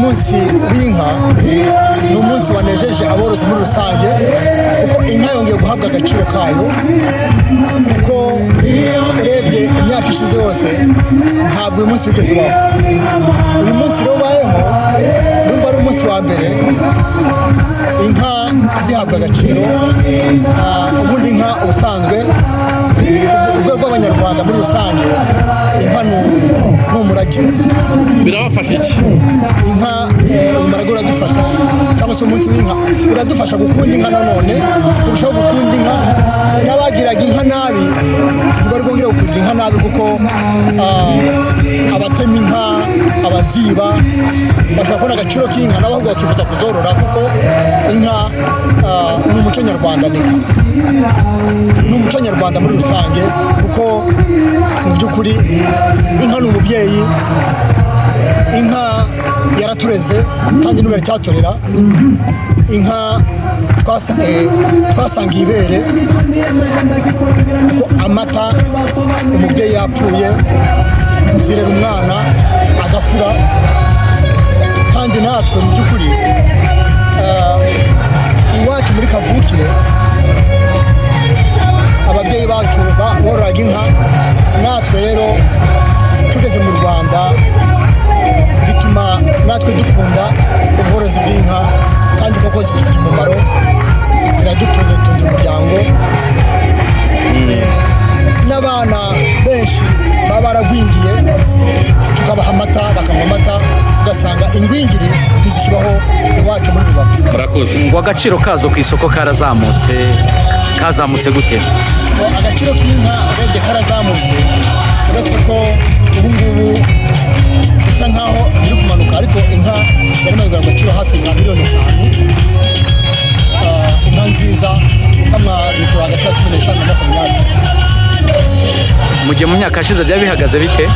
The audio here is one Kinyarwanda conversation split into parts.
munsi w'inka ni umunsi wanejeje aborozi muri rusange kuko inka yongeye guhabwa agaciro kayo, kuko urebye imyaka ishize yose ntabwo uyu munsi wigeze ubaho. Uyu munsi rero ubayeho numva ari umunsi wa mbere inka zihabwa agaciro. Ubundi inka ubusanzwe urwego rw'abanyarwanda muri rusange inka ni umurage. Birabafasha iki? Inka umurage uradufasha, cyangwa se umunsi w'inka uradufasha gukunda inka, nanone kurushaho gukunda inka. N'abagiraga inka nabi ntibari bwongera gukurira inka nabi, kuko abatema inka, abaziba bashobora kubona agaciro k'inka nabo ahubwo bakifuza kuzorora, kuko inka ni umuco nyarwanda. Ni umuco nyarwanda muri rusange, kuko mu by'ukuri inka ni umubyeyi. Inka yaratureze kandi n'ubu iracyaturera. Inka twasangiye ibere, kuko amata umubyeyi yapfuye zirera umwana agakura. kandi natwe mu by'ukuri iwacu muri kavukire ababyeyi bacu bororaga inka, natwe rero tugeze mu Rwanda bituma natwe dukunda ubworozi bw'inka, kandi koko zifite umumaro, ziradutunze umuryango. N'abana benshi baba baragwingiye tukabaha amata bakanywa amata, ugasanga ingwingiri ntizikibaho iwacu muri Rubavu. Murakoze. Ngo agaciro kazo ku isoko kazamutse gute? Agaciro k'inka urebye karazamutse, uretse ko ubu ngubu bisa nkaho biri kumanuka, ariko inka yarimo igura agaciro hafi ya miliyoni 5. Inka nziza ikamwa litiro hagati ya 15 na 20. Mu gihe mu myaka yashize byari bihagaze bite?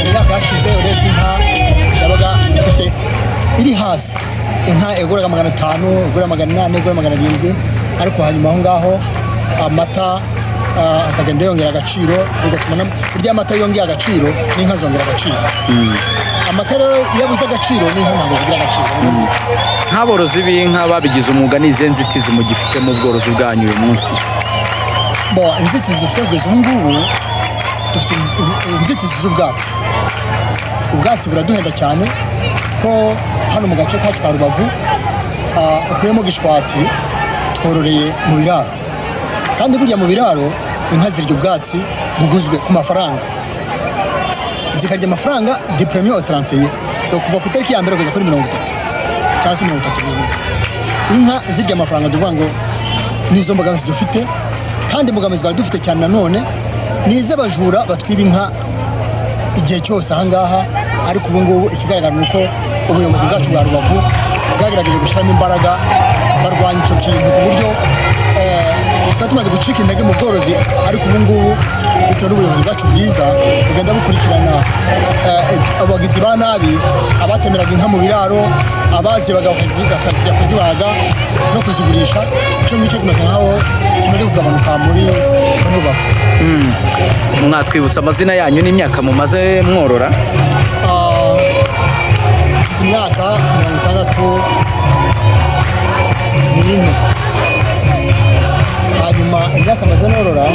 Mu myaka yashize urebye inka yabaga ifite iri hasi, inka iguraga 500, igura 800, igura 700, ariko hanyuma aho ngaho amata akagenda yongera agaciro, bigatuma burya amata yongera agaciro n'inka zongera agaciro. Amata rero yabuze agaciro n'inka ntabwo zigira agaciro. Nk'aborozi b'inka babigize umwuga, n'izihe nzitizi mugifite mu bworozi bwanyu uyu munsi? Inzitizi dufite kugeza ubu ngubu, dufite inzitizi z'ubwatsi. Ubwatsi buraduhenda cyane, ko hano mu gace kacu ka Rubavu ukuyemo Gishwati twororeye mu biraro, kandi burya mu biraro inka zirya ubwatsi buguzwe ku mafaranga, zikarya amafaranga de premier au 31, kuva ku itariki ya mbere kugeza kuri 30 cyangwa se 31. Inka zirya amafaranga, tuvuga ngo nizo mbogamizi dufite, kandi mbogamizi twari dufite cyane nanone ni iz'abajura batwiba inka igihe cyose ahangaha. Ariko ubu ngubu ikigaragara ni uko ubuyobozi bwacu bwa Rubavu bwagerageje gushyiramo imbaraga barwanya icyo kintu, ku buryo twari tumaze gucika intege mu bworozi. Ariko ubu ngubu bitewe n'ubuyobozi bwacu bwiza bugenda bukurikirana abagizi ba nabi, abatemeraga inka mu biraro, abazibaga bakazijya kuzibaga no kuzigurisha. Icyo ngicyo kimaze nkaho kimaze kugabanuka muri Rubavu. Mwatwibutsa amazina yanyu n'imyaka mumaze mworora? Mfite imyaka 64. Hanyuma imyaka maze norora,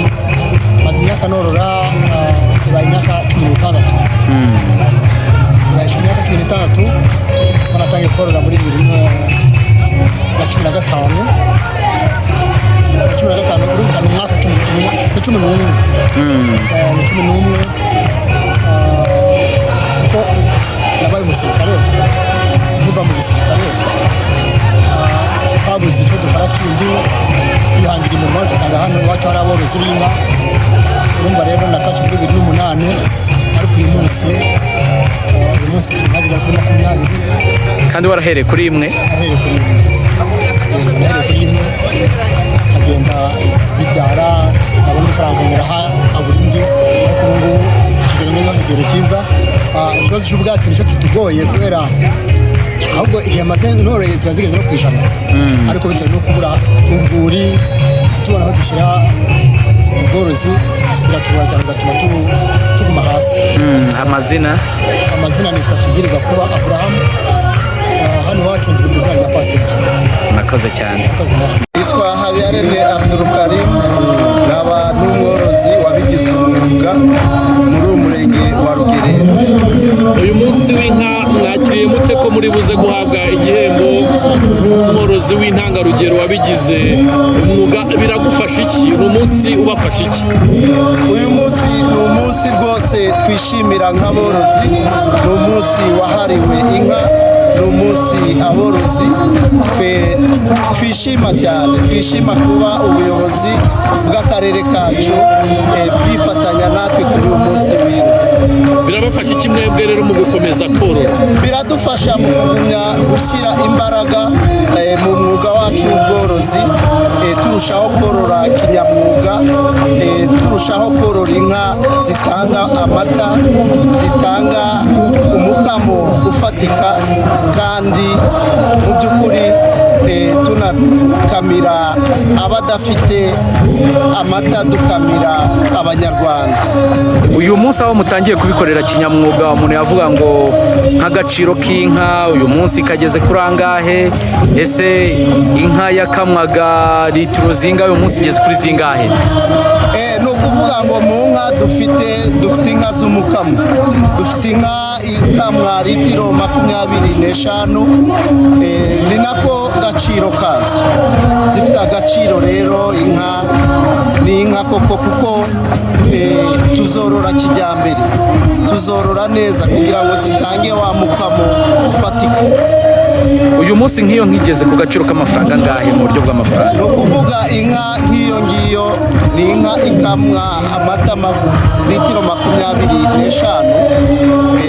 imyaka norora ibaye imyaka 16. Ibaye imyaka 16 natangiye korora muri 2015. Urumva mu mwaka 11. Kuko nabaye umusirikare, nkiva mu gisirikare twabuze icyo dukora kindi, twihangira imirimo, dusanga hano iwacu hari aborozi b'inka. Urumva rero natashye kuri 2008, ariko uyu munsi inka zigera kuri 20. Kandi warahereye kuri imwe? Nahereye kuri imwe, agenda zibyara, nabona amafaranga ngera agura indi. Ariko ubu ngubu ikigero ngezeho ni ikigero cyiza. Ikibazo cy'ubwatsi nicyo kitugoye, kubera ahubwo igihe maze noroye ziba zigeze no kwishana, ariko bitewe no kubura urwuri tubona aho dushyira ubworozi biratugora cyane, bigatuma tuguma hasi. Amazina nitwa Kiviri Gakuba Abraham. urakoze cyane. Yitwa Habiyaremye Abdulkarim, nkaba n'umworozi wabigize umwuga muri uyu murenge wa Rugerero. Uyu munsi w'inka mwakiriye mute ko muri buze guhabwa igihembo nk'umworozi w'intangarugero wabigize umwuga? Biragufasha iki? Ni umunsi ubafasha iki? Uyu munsi ni umunsi rwose twishimira nk'aborozi, ni umunsi wahariwe inka, ni umunsi aborozi twishima cyane, twishima kuba ubuyobozi bw'akarere kacu bwifatanya natwe kuri uyu munsi w'inka. Birabafasha iki mwebwe rero mu gukomeza korora? Biradufasha mu kugumya gushyira imbaraga mu mwuga wacu w'ubworozi, turushaho korora kinyamwuga, turushaho korora inka zitanga amata, zitanga umukamo ufatika, kandi mu by'ukuri tunakamira abadafite amata, dukamira abanyarwanda. Uyu munsi aho mutangiye kubikorera kinyamwuga, umuntu yavuga ngo nk'agaciro k'inka uyu munsi kageze kuri angahe? Ese inka yakamwaga litiro zingahe, uyu munsi igeze kuri zingahe? Ni ukuvuga ngo mu nka dufite inka z'umukamo, dufite inka ikamwa litiro 25, ni nako gaciro kazo. Zifite agaciro rero inka, ni inka koko, kuko tuzorora kijyambere, tuzorora neza kugira ngo zitange wa mukamo ufatika. Uyu munsi nk'iyo nkigeze ku gaciro k'amafaranga angahe mu buryo bw'amafaranga? Ni ukuvuga inka nk'iyo ngiyo ni inka ikamwa amata litiro 25,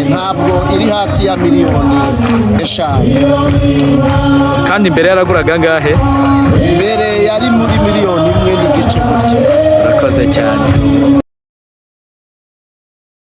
ntabwo iri hasi ya miliyoni 5. Kandi mbere yaraguraga angahe? Mbere yari muri miliyoni 1 n'igice gutyo. Urakoze cyane.